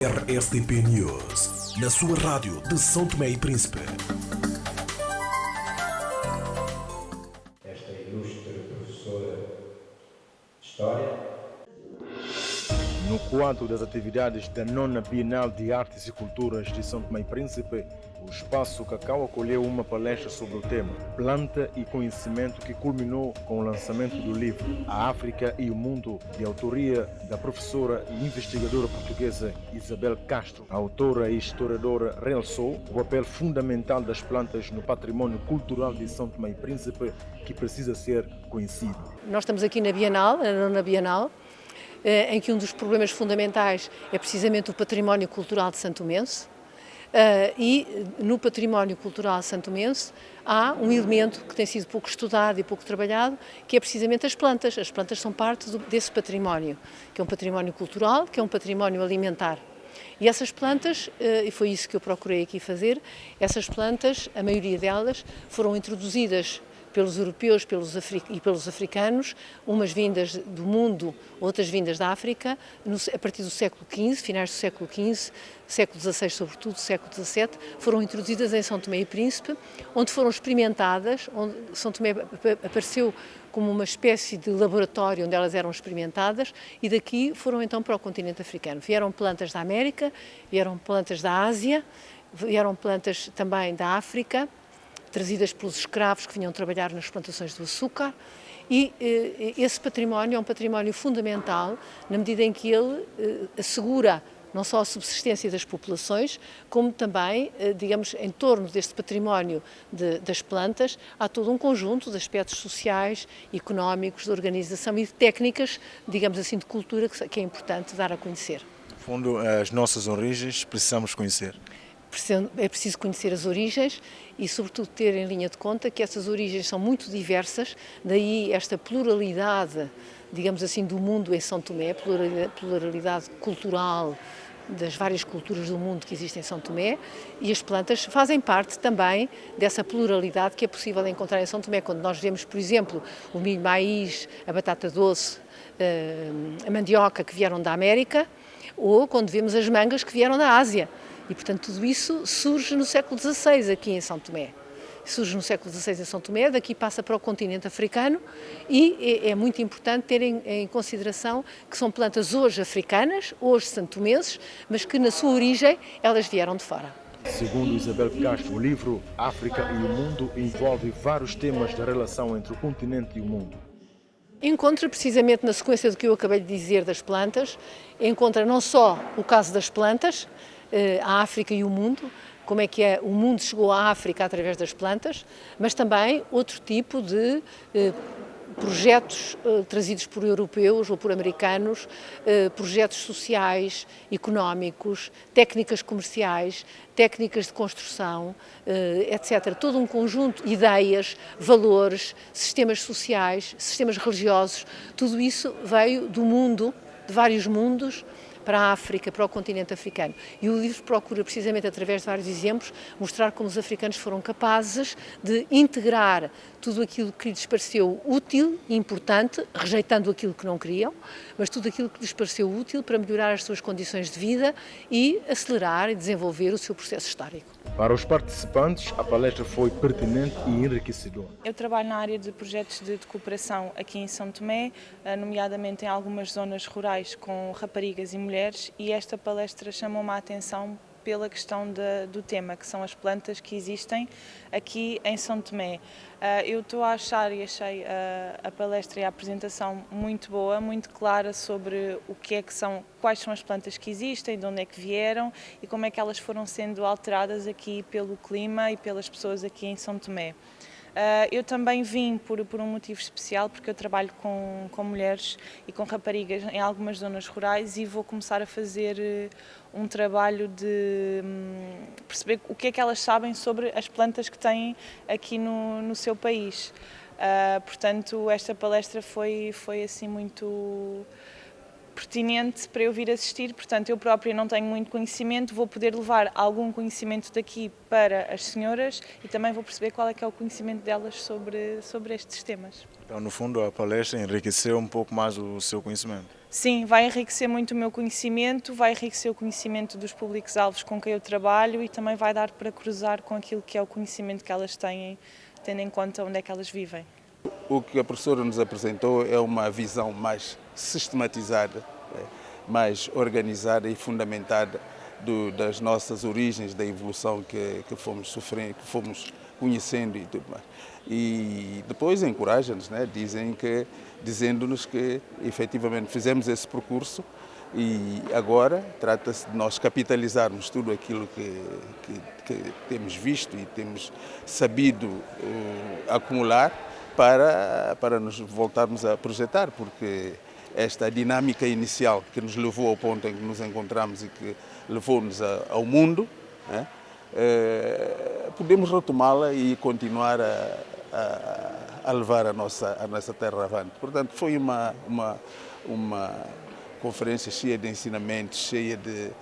RSDP News, na sua rádio de São Tomé e Príncipe. Esta ilustre professora de História. No quadro das atividades da nona Bienal de Artes e Culturas de São Tomé e Príncipe, o Espaço Cacau acolheu uma palestra sobre o tema Planta e Conhecimento, que culminou com o lançamento do livro A África e o Mundo, de autoria da professora e investigadora portuguesa Isabel Castro. A autora e historiadora realçou o papel fundamental das plantas no património cultural de São Tomé e Príncipe, que precisa ser conhecido. Nós estamos aqui na Bienal, na nona Bienal, em que um dos problemas fundamentais é precisamente o património cultural de santomense. E no património cultural santomense há um elemento que tem sido pouco estudado e pouco trabalhado, que é precisamente as plantas. As plantas são parte desse património, que é um património cultural, que é um património alimentar. E essas plantas, e foi isso que eu procurei aqui fazer, essas plantas, a maioria delas, foram introduzidas pelos europeus e pelos africanos, umas vindas do mundo, outras vindas da África, a partir do século XV, finais do século XV, século XVI sobretudo, século XVII, foram introduzidas em São Tomé e Príncipe, onde foram experimentadas, onde São Tomé apareceu como uma espécie de laboratório onde elas eram experimentadas, e daqui foram então para o continente africano. Vieram plantas da América, vieram plantas da Ásia, vieram plantas também da África, trazidas pelos escravos que vinham trabalhar nas plantações do açúcar, e esse património é um património fundamental na medida em que ele assegura não só a subsistência das populações, como também, digamos, em torno deste património das plantas, há todo um conjunto de aspectos sociais, económicos, de organização e de técnicas, digamos assim, de cultura que é importante dar a conhecer. No fundo, as nossas origens precisamos conhecer. É preciso conhecer as origens e, sobretudo, ter em linha de conta que essas origens são muito diversas, daí esta pluralidade, digamos assim, do mundo em São Tomé, pluralidade cultural das várias culturas do mundo que existem em São Tomé, e as plantas fazem parte também dessa pluralidade que é possível encontrar em São Tomé. Quando nós vemos, por exemplo, o milho maíz, a batata doce, a mandioca que vieram da América, ou quando vemos as mangas que vieram da Ásia. E, portanto, tudo isso surge no século XVI aqui em São Tomé. Surge no século XVI em São Tomé, daqui passa para o continente africano, e é muito importante ter em consideração que são plantas hoje africanas, hoje santomenses, mas que na sua origem elas vieram de fora. Segundo Isabel Castro, o livro África e o Mundo envolve vários temas da relação entre o continente e o mundo. Encontra precisamente na sequência do que eu acabei de dizer das plantas, encontra não só o caso das plantas, a África e o mundo, como é que o mundo chegou à África através das plantas, mas também outro tipo de projetos trazidos por europeus ou por americanos, projetos sociais, económicos, técnicas comerciais, técnicas de construção, etc. Todo um conjunto de ideias, valores, sistemas sociais, sistemas religiosos, tudo isso veio do mundo, de vários mundos, para a África, para o continente africano. E o livro procura, precisamente através de vários exemplos, mostrar como os africanos foram capazes de integrar tudo aquilo que lhes pareceu útil e importante, rejeitando aquilo que não queriam, mas tudo aquilo que lhes pareceu útil para melhorar as suas condições de vida e acelerar e desenvolver o seu processo histórico. Para os participantes, a palestra foi pertinente e enriquecedora. Eu trabalho na área de projetos de cooperação aqui em São Tomé, nomeadamente em algumas zonas rurais com raparigas e mulheres, e esta palestra chamou-me a atenção pela questão do tema, que são as plantas que existem aqui em São Tomé. Eu estou a achar e achei a palestra e a apresentação muito boa, muito clara sobre o que é que são, quais são as plantas que existem, de onde é que vieram e como é que elas foram sendo alteradas aqui pelo clima e pelas pessoas aqui em São Tomé. Eu também vim por um motivo especial, porque eu trabalho com mulheres e com raparigas em algumas zonas rurais e vou começar a fazer um trabalho de perceber o que é que elas sabem sobre as plantas que têm aqui no seu país. Portanto, esta palestra foi assim muito pertinente para eu vir assistir, portanto eu própria não tenho muito conhecimento, vou poder levar algum conhecimento daqui para as senhoras e também vou perceber qual é que é o conhecimento delas sobre estes temas. Então, no fundo, a palestra enriqueceu um pouco mais o seu conhecimento. Sim, vai enriquecer muito o meu conhecimento, vai enriquecer o conhecimento dos públicos-alvos com quem eu trabalho e também vai dar para cruzar com aquilo que é o conhecimento que elas têm, tendo em conta onde é que elas vivem. O que a professora nos apresentou é uma visão mais sistematizada, mais organizada e fundamentada das nossas origens, da evolução que fomos sofrendo, que fomos conhecendo e tudo mais. E depois encoraja-nos, né? Dizendo-nos que efetivamente fizemos esse percurso e agora trata-se de nós capitalizarmos tudo aquilo que temos visto e temos sabido acumular para nos voltarmos a projetar, porque esta dinâmica inicial que nos levou ao ponto em que nos encontramos e que levou-nos ao mundo, né? Podemos retomá-la e continuar a levar a nossa terra avante. Portanto, foi uma conferência cheia de ensinamentos, cheia de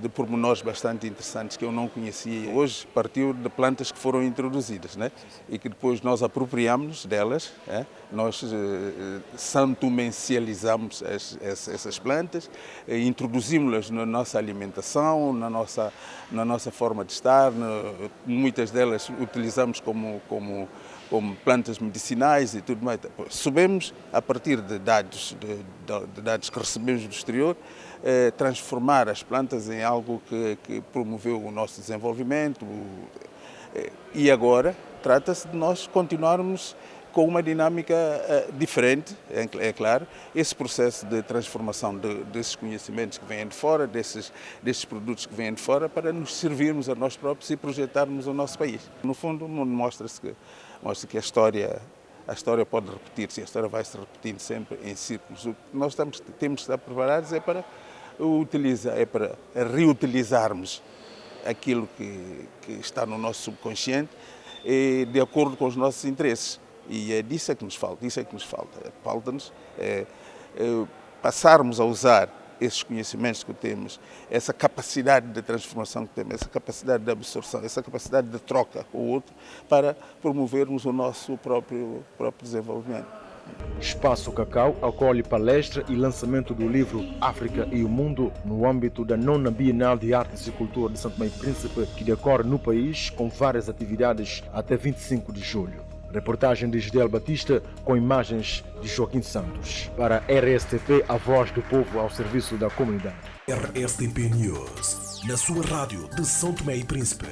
pormenores bastante interessantes que eu não conhecia. Hoje partiu de plantas que foram introduzidas, né? E que depois nós apropriamos delas, né? Nós santumencializamos essas plantas, introduzimos-las na nossa alimentação, na nossa forma de estar, muitas delas utilizamos como plantas medicinais e tudo mais. Sabemos, a partir de dados que recebemos do exterior, transformar as plantas em algo que promoveu o nosso desenvolvimento. E agora trata-se de nós continuarmos com uma dinâmica diferente, é claro, esse processo de transformação desses conhecimentos que vêm de fora, desses produtos que vêm de fora, para nos servirmos a nós próprios e projetarmos o nosso país. No fundo, mostra que a história pode repetir-se, a história vai se repetindo sempre em círculos. O que nós temos de estar preparados é para reutilizarmos aquilo que está no nosso subconsciente de acordo com os nossos interesses. E é disso que nos falta, Falta-nos passarmos a usar esses conhecimentos que temos, essa capacidade de transformação que temos, essa capacidade de absorção, essa capacidade de troca com o outro para promovermos o nosso próprio desenvolvimento. Espaço Cacau acolhe palestra e lançamento do livro África e o Mundo no âmbito da 9ª Bienal de Artes e Cultura de Santo Tomé e Príncipe, que decorre no país com várias atividades até 25 de julho. Reportagem de Gisdel Batista com imagens de Joaquim Santos. Para RSTP, a voz do povo ao serviço da comunidade. RSTP News, na sua rádio de São Tomé e Príncipe.